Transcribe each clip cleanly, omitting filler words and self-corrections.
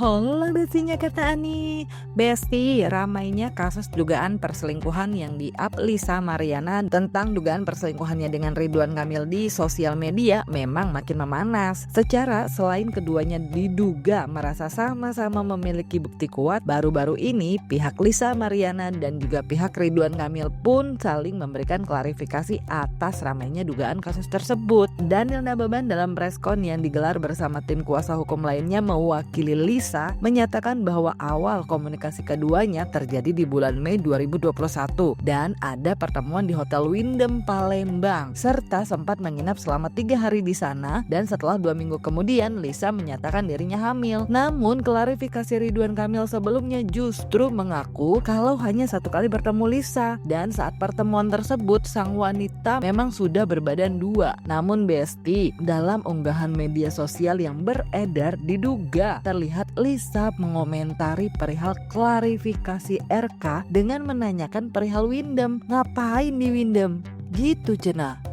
Halo bestinya kata Ani. Besti, ramainya kasus dugaan perselingkuhan yang di-up Lisa Mariana tentang dugaan perselingkuhannya dengan Ridwan Kamil di sosial media memang makin memanas. Secara selain keduanya diduga merasa sama-sama memiliki bukti kuat, baru-baru ini pihak Lisa Mariana dan juga pihak Ridwan Kamil pun saling memberikan klarifikasi atas ramainya dugaan kasus tersebut. Daniel Nababan dalam preskon yang digelar bersama tim kuasa hukum lainnya mewakili Lisa menyatakan bahwa awal komunikasi keduanya terjadi di bulan Mei 2021 dan ada pertemuan di Hotel Wyndham Palembang serta sempat menginap selama 3 hari di sana, dan setelah 2 minggu kemudian Lisa menyatakan dirinya hamil. Namun klarifikasi Ridwan Kamil sebelumnya justru mengaku kalau hanya 1 kali bertemu Lisa, dan saat pertemuan tersebut sang wanita memang sudah berbadan 2. Namun Besti, dalam unggahan media sosial yang beredar diduga terlihat Lisa mengomentari perihal klarifikasi RK dengan menanyakan perihal Wyndham. Ngapain di Wyndham? Gitu cenah.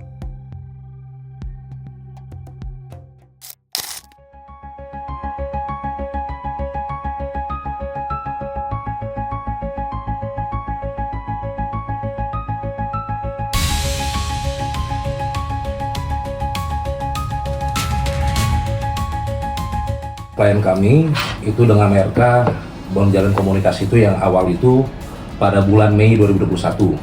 Klien kami itu dengan RK menjalin komunikasi itu yang awal itu pada bulan Mei 2021,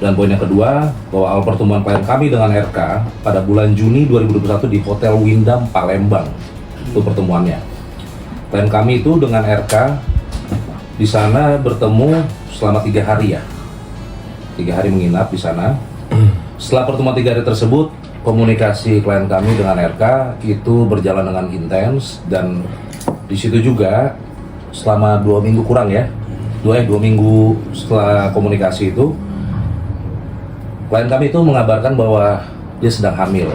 dan poin yang kedua bahwa awal pertemuan klien kami dengan RK pada bulan Juni 2021 di Hotel Wyndham Palembang. Itu pertemuannya. Klien kami itu dengan RK di sana bertemu selama 3 hari ya, 3 hari menginap di sana. Setelah pertemuan 3 hari tersebut, komunikasi klien kami dengan RK itu berjalan dengan intens, dan di situ juga selama 2 minggu kurang ya, 2 minggu setelah komunikasi itu klien kami itu mengabarkan bahwa dia sedang hamil.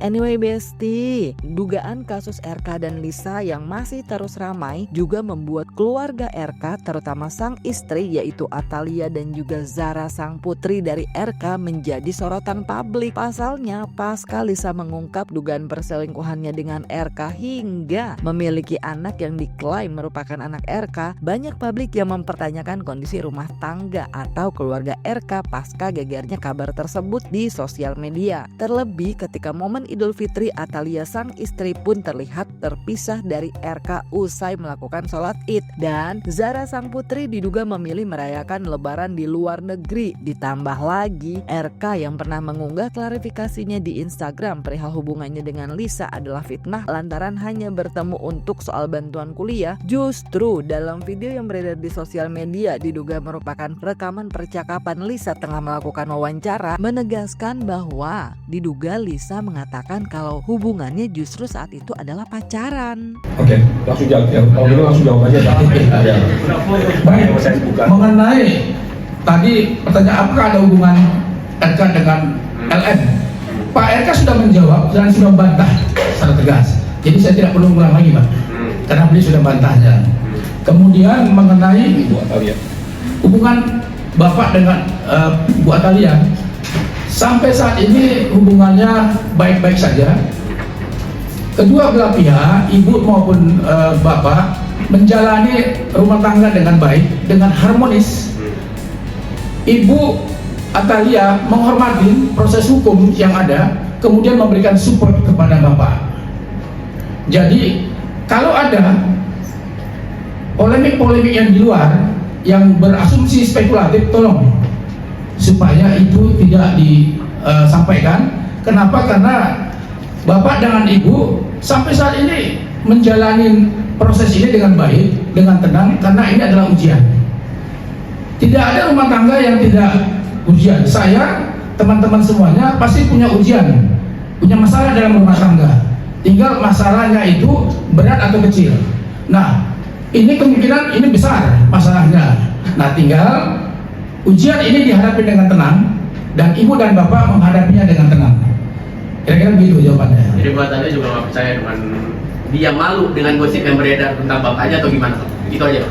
Anyway Besti, dugaan kasus RK dan Lisa yang masih terus ramai juga membuat keluarga RK, terutama sang istri yaitu Atalia dan juga Zara sang putri dari RK, menjadi sorotan publik. Pasalnya pasca Lisa mengungkap dugaan perselingkuhannya dengan RK hingga memiliki anak yang diklaim merupakan anak RK, banyak publik yang mempertanyakan kondisi rumah tangga atau keluarga RK pasca gegernya kabar tersebut di sosial media. Terlebih ketika momen Idul Fitri, Atalia sang istri pun terlihat terpisah dari RK usai melakukan sholat Id, dan Zara sang putri diduga memilih merayakan lebaran di luar negeri. Ditambah lagi RK yang pernah mengunggah klarifikasinya di Instagram perihal hubungannya dengan Lisa adalah fitnah lantaran hanya bertemu untuk soal bantuan kuliah. Justru dalam video yang beredar di sosial media diduga merupakan rekaman percakapan Lisa tengah melakukan wawancara, menegaskan bahwa diduga Lisa mengatakan kalau hubungannya justru saat itu adalah pacaran. Oke, langsung jawab ya. Kalau gitu langsung jawab aja. Baik, mengenai tadi pertanyaan apakah ada hubungan RK dengan LN, Pak RK sudah menjawab dan sudah membantah secara tegas. Jadi saya tidak perlu ulang lagi Pak, karena beliau sudah bantahnya. Kemudian mengenai Ibu Atalia, hubungan Bapak dengan Ibu Atalia, sampai saat ini hubungannya baik-baik saja. Kedua belah pihak, ibu maupun bapak, menjalani rumah tangga dengan baik, dengan harmonis. Ibu Atalia menghormati proses hukum yang ada, kemudian memberikan support kepada bapak. Jadi kalau ada polemik-polemik yang di luar yang berasumsi spekulatif, tolong supaya itu tidak disampaikan. Kenapa? Karena bapak dengan ibu sampai saat ini menjalani proses ini dengan baik, dengan tenang, karena ini adalah ujian. Tidak ada rumah tangga yang tidak ujian. Saya, teman-teman semuanya pasti punya ujian, punya masalah dalam rumah tangga. Tinggal masalahnya itu berat atau kecil. Nah, ini kemungkinan ini besar masalahnya. Nah, tinggal ujian ini dihadapi dengan tenang, dan ibu dan bapak menghadapinya dengan tenang. Kira-kira begitu jawabannya. Jadi buat Anda juga nggak percaya dengan dia malu dengan gosip yang beredar tentang bapaknya atau gimana? Gitu aja.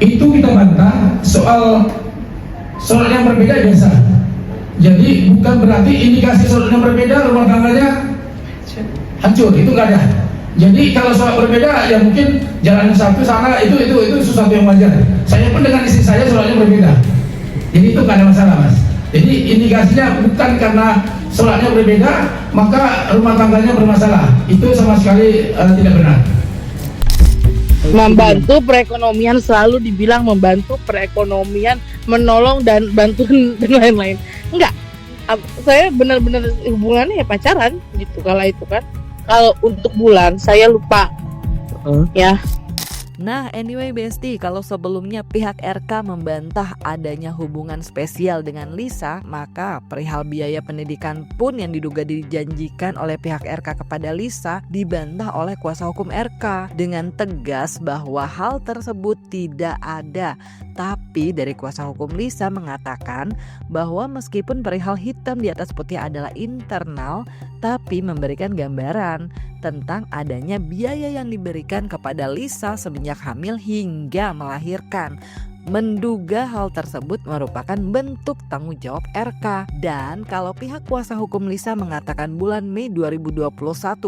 itu kita bantah soal yang berbeda biasa. Jadi bukan berarti indikasi soal yang berbeda rumah tangganya hancur, itu nggak ada. Jadi kalau soal berbeda ya mungkin jalan satu sana itu sesuatu yang wajar. Saya pun dengan istri saya soalnya berbeda. Jadi itu nggak ada masalah, Mas. Jadi indikasinya bukan karena soalnya berbeda maka rumah tangganya bermasalah. Itu sama sekali tidak benar. Membantu perekonomian, selalu dibilang membantu perekonomian, menolong dan bantuan dan lain-lain. Enggak, saya benar-benar hubungannya ya pacaran gitu. Kalau itu kan, kalau untuk bulan saya lupa ya. Nah, anyway Besti, kalau sebelumnya pihak RK membantah adanya hubungan spesial dengan Lisa, maka perihal biaya pendidikan pun yang diduga dijanjikan oleh pihak RK kepada Lisa dibantah oleh kuasa hukum RK dengan tegas bahwa hal tersebut tidak ada. Tapi dari kuasa hukum Lisa mengatakan bahwa meskipun perihal hitam di atas putih adalah internal, tapi memberikan gambaran tentang adanya biaya yang diberikan kepada Lisa semenjak hamil hingga melahirkan. Menduga hal tersebut merupakan bentuk tanggung jawab RK. Dan kalau pihak kuasa hukum Lisa mengatakan bulan Mei 2021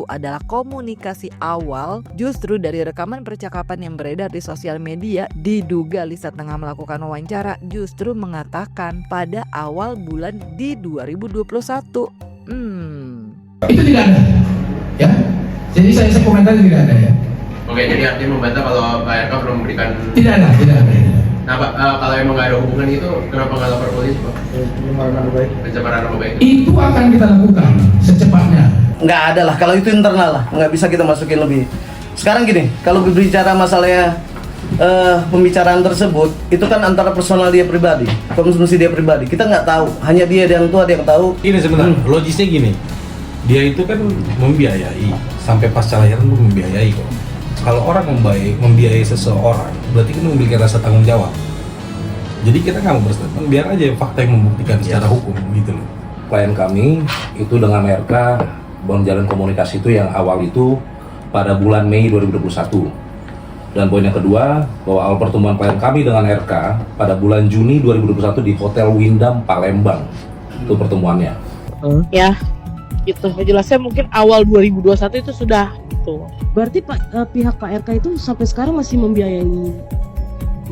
adalah komunikasi awal, justru dari rekaman percakapan yang beredar di sosial media diduga Lisa tengah melakukan wawancara justru mengatakan pada awal bulan di 2021. Itu tidak ada, ya. Jadi saya komentar tidak ada ya. Oke, jadi artinya membantah kalau Pak RK belum memberikan. Tidak ada. Nah Pak, kalau emang nggak ada hubungan itu, kenapa nggak lapor polisi Pak? Pencemaran nama baik. Itu akan kita lakukan secepatnya. Nggak ada lah, kalau itu internal lah, nggak bisa kita masukin lebih. Sekarang gini, kalau berbicara masalahnya pembicaraan tersebut, itu kan antara personal dia pribadi, konsumsi dia pribadi. Kita nggak tahu, hanya dia yang tua dia yang tahu. Ini sebenarnya logisnya gini, dia itu kan membiayai sampai pasca lahiran pun membiayai kok. Kalau orang membiayai seseorang, berarti kan memiliki rasa tanggung jawab. Jadi kita nggak mau berstatement, biar aja fakta yang membuktikan secara hukum gitu loh. Klien kami itu dengan RK menjalin komunikasi itu yang awal itu pada bulan Mei 2021. Dan poin yang kedua, bahwa awal pertemuan klien kami dengan RK pada bulan Juni 2021 di Hotel Windham Palembang. Itu pertemuannya. Ya, gitu. Jelasnya mungkin awal 2021 itu sudah gitu. Berarti pihak Pak RK itu sampai sekarang masih membiayai,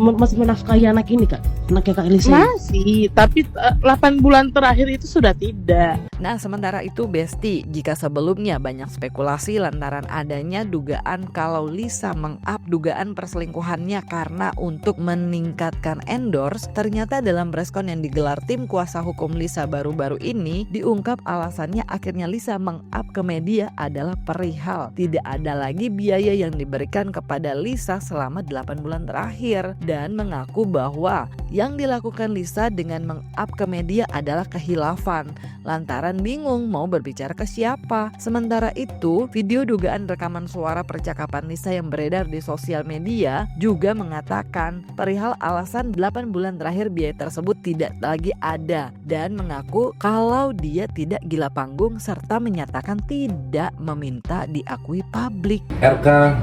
masih menafkahi anak ini Kak? Anaknya Kak Elisa? Masih, tapi 8 bulan terakhir itu sudah tidak. Nah, sementara itu Besti, jika sebelumnya banyak spekulasi lantaran adanya dugaan kalau Lisa meng-up dugaan perselingkuhannya karena untuk meningkatkan endorse, ternyata dalam preskon yang digelar tim kuasa hukum Lisa baru-baru ini diungkap alasannya akhirnya Lisa meng-up ke media adalah perihal tidak ada lagi biaya yang diberikan kepada Lisa selama 8 bulan terakhir dan mengaku bahwa yang dilakukan Lisa dengan meng-up ke media adalah kehilafan lantaran bingung mau berbicara ke siapa. Sementara itu, video dugaan rekaman suara percakapan Lisa yang beredar di sosial media juga mengatakan perihal alasan 8 bulan terakhir biaya tersebut tidak lagi ada dan mengaku kalau dia tidak gila panggung serta menyatakan tidak meminta diakui publik. RK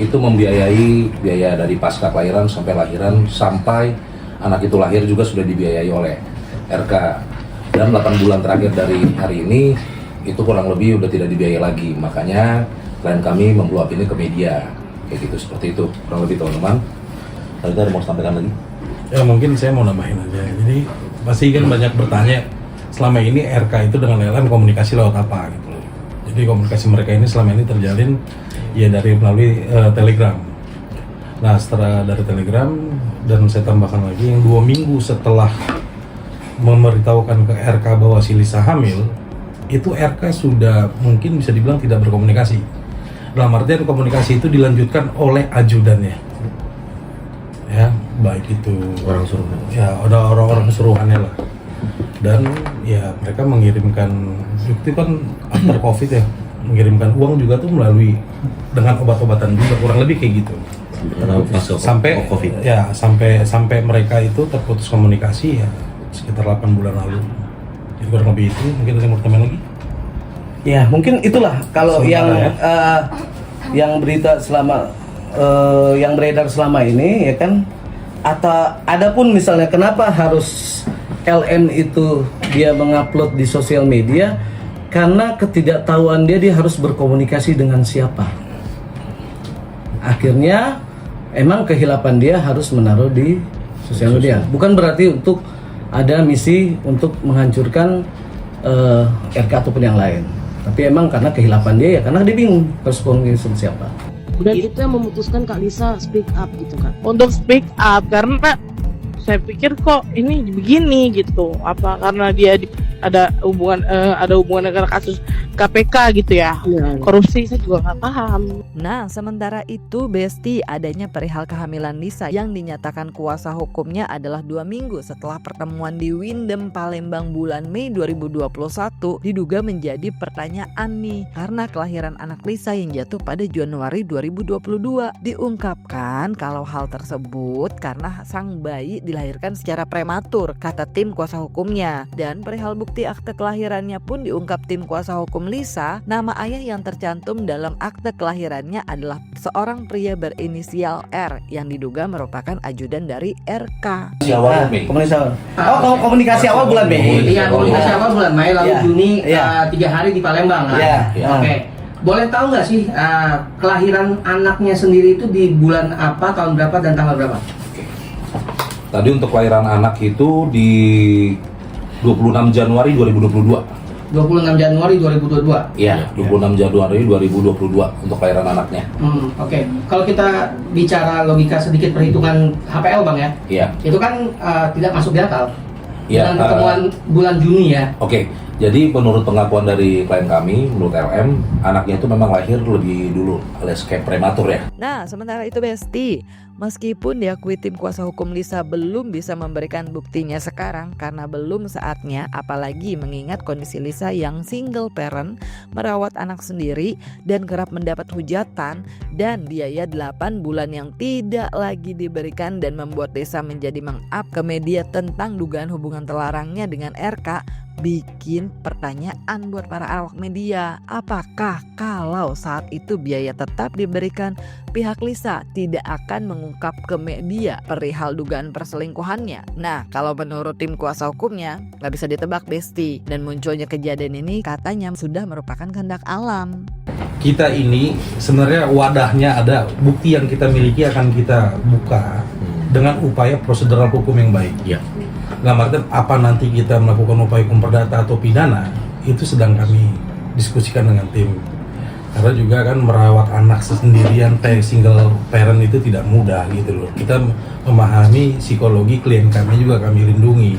itu membiayai biaya dari pasca kelahiran sampai lahiran sampai anak itu lahir juga sudah dibiayai oleh RK. Dan 8 bulan terakhir dari hari ini itu kurang lebih udah tidak dibiayai lagi. Makanya klien kami membluap ini ke media. Kayak gitu, seperti itu kurang lebih teman-teman. Tadi ada mau sampaikan lagi? Ya mungkin saya mau nambahin aja. Jadi pasti kan banyak bertanya selama ini RK itu dengan LM komunikasi lewat apa gitu loh. Jadi komunikasi mereka ini selama ini terjalin ya dari melalui Telegram. Nah setelah dari Telegram dan saya tambahkan lagi yang 2 minggu setelah memberitahukan ke RK bahwa si Lisa hamil, itu RK sudah mungkin bisa dibilang tidak berkomunikasi. Dalam artian komunikasi itu dilanjutkan oleh ajudannya, ya baik itu Orang suruhan. ya ada orang-orang suruhannya lah. Dan ya mereka mengirimkan itu kan after covid ya, mengirimkan uang juga tuh melalui dengan obat-obatan juga kurang lebih kayak gitu. Sampai COVID. Ya sampai mereka itu terputus komunikasi ya sekitar 8 bulan lalu. Jadi kurang lebih itu. Mungkin ada yang mau tambahin lagi? Ya mungkin itulah kalau yang berita selama yang beredar selama ini ya kan, atau adapun misalnya kenapa harus LN itu dia mengupload di sosial media, karena ketidaktahuan dia harus berkomunikasi dengan siapa. Akhirnya emang kehilapan dia harus menaruh di sosial media. Bukan berarti untuk ada misi untuk menghancurkan RK ataupun yang lain. Tapi emang karena kehilapan dia ya, karena dia bingung harus komunikasi sama siapa. Dan itu yang memutuskan Kak Lisa speak up gitu kan. Untuk speak up karena saya pikir kok ini begini gitu, apa karena dia ada hubungan dengan kasus KPK gitu ya, korupsi, saya juga nggak paham. Nah, sementara itu Besti, adanya perihal kehamilan Lisa yang dinyatakan kuasa hukumnya adalah 2 minggu setelah pertemuan di Windem Palembang bulan Mei 2021 diduga menjadi pertanyaan nih, karena kelahiran anak Lisa yang jatuh pada Januari 2022. Diungkapkan kalau hal tersebut karena sang bayi dilahirkan secara prematur, kata tim kuasa hukumnya. Dan perihal bukti akte kelahirannya pun diungkap tim kuasa hukum Lisa, nama ayah yang tercantum dalam akte kelahirannya adalah seorang pria berinisial R yang diduga merupakan ajudan dari RK. Komunikasi awal bulan Mei. Iya, komunikasi awal bulan Mei, lalu Juni 3 hari di Palembang kan? Oke. Boleh tahu nggak sih kelahiran anaknya sendiri itu di bulan apa, tahun berapa, dan tanggal berapa? Tadi untuk kelahiran anak itu di 26 Januari 2022. 26 Januari 2022? Iya, 26 Januari 2022 untuk kelahiran anaknya. Oke. Kalau kita bicara logika sedikit perhitungan HPL Bang ya? Iya. Itu kan tidak masuk di akal. Iya, Dengan pertemuan bulan Juni ya? Oke. Jadi menurut pengakuan dari klien kami, menurut LM, anaknya itu memang lahir lebih dulu alias kayak prematur ya. Nah, sementara itu Besti, meskipun diakui tim kuasa hukum Lisa belum bisa memberikan buktinya sekarang karena belum saatnya, apalagi mengingat kondisi Lisa yang single parent, merawat anak sendiri dan kerap mendapat hujatan dan biaya 8 bulan yang tidak lagi diberikan, dan membuat Lisa menjadi meng-up ke media tentang dugaan hubungan terlarangnya dengan RK, bikin pertanyaan buat para awak media. Apakah kalau saat itu biaya tetap diberikan, pihak Lisa tidak akan mengungkap ke media perihal dugaan perselingkuhannya? Nah, kalau menurut tim kuasa hukumnya gak bisa ditebak Besti, dan munculnya kejadian ini katanya sudah merupakan kehendak alam. Kita ini sebenarnya wadahnya ada, bukti yang kita miliki akan kita buka dengan upaya prosedural hukum yang baik. Iya. Nggak artinya apa nanti kita melakukan upaya hukum perdata atau pidana, itu sedang kami diskusikan dengan tim. Karena juga kan merawat anak sendirian, single parent itu tidak mudah gitu loh. Kita memahami psikologi klien kami juga kami lindungi.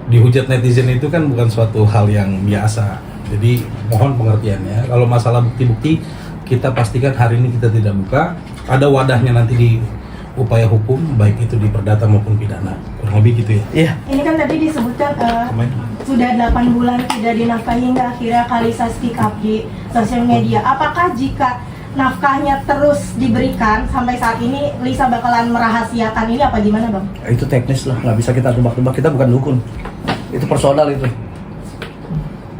Dihujat netizen itu kan bukan suatu hal yang biasa. Jadi mohon pengertiannya. Kalau masalah bukti-bukti kita pastikan hari ini kita tidak buka. Ada wadahnya nanti di upaya hukum, baik itu di perdata maupun pidana, kurang lebih gitu ya. Iya. Ini kan tadi disebutkan sudah 8 bulan tidak dinafkahi hingga akhirnya Kak Lisa speak up di sosial media. Apakah jika nafkahnya terus diberikan sampai saat ini Lisa bakalan merahasiakan ini apa gimana Bang? Itu teknis lah, nggak bisa kita tebak-tebak, kita bukan dukun. Itu personal itu.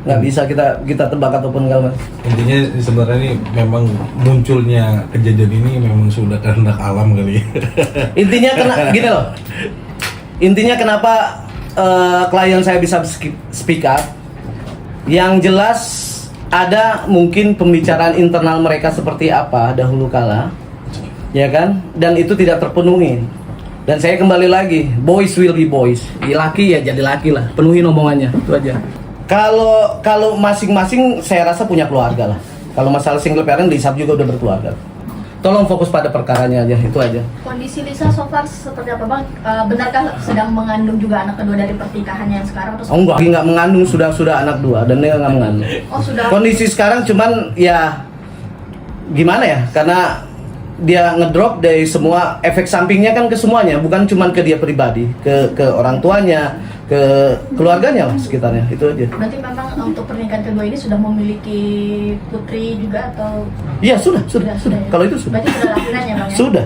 Nggak bisa kita tebak ataupun enggak. Intinya sebenarnya ini memang munculnya kejadian ini memang sudah kehendak alam kali ya. Intinya gini loh. Intinya kenapa klien saya bisa speak up? Yang jelas ada mungkin pembicaraan internal mereka seperti apa dahulu kala, ya kan? Dan itu tidak terpenuhi. Dan saya kembali lagi, boys will be boys. Laki ya jadi laki lah, penuhi omongannya, itu aja. Kalau masing-masing saya rasa punya keluarga lah. Kalau masalah single parent, Lisa juga udah berkeluarga. Tolong fokus pada perkaranya aja, itu aja. Kondisi Lisa so far seperti apa Bang? Benarkah sedang mengandung juga anak kedua dari pernikahannya yang sekarang? Terus Enggak mengandung, sudah anak 2 dan dia nggak mengandung. Oh sudah. Kondisi sekarang cuman ya gimana ya? Karena dia ngedrop dari semua, efek sampingnya kan ke semuanya, bukan cuman ke dia pribadi, ke orang tuanya, ke keluarganya lah sekitarnya, itu aja. Berarti memang untuk pernikahan kedua ini sudah memiliki putri juga atau? Iya sudah. Ya? Kalau itu sudah. Berarti sudah lahiran ya Bang ya? Sudah.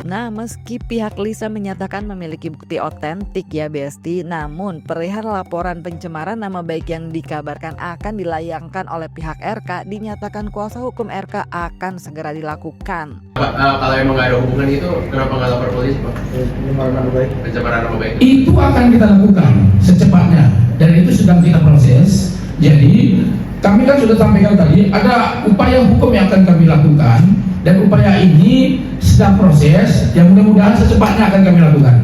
Nah, meski pihak Lisa menyatakan memiliki bukti otentik ya Besti, namun perihal laporan pencemaran nama baik yang dikabarkan akan dilayangkan oleh pihak RK, dinyatakan kuasa hukum RK akan segera dilakukan. Pak, kalau emang nggak ada hubungan itu, kenapa nggak lapor polisi Pak? Pencemaran nama baik. Itu akan kita lakukan secepatnya dan itu sedang kita proses. Jadi kami kan sudah sampaikan tadi ada upaya hukum yang akan kami lakukan dan upaya ini sedang proses yang mudah-mudahan secepatnya akan kami lakukan.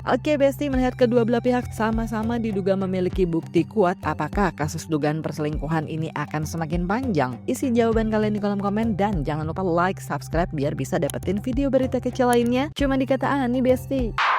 Oke Besti, melihat kedua belah pihak sama-sama diduga memiliki bukti kuat, apakah kasus dugaan perselingkuhan ini akan semakin panjang? Isi jawaban kalian di kolom komen dan jangan lupa like, subscribe biar bisa dapetin video berita kecil lainnya cuma di Kata Ani Besti.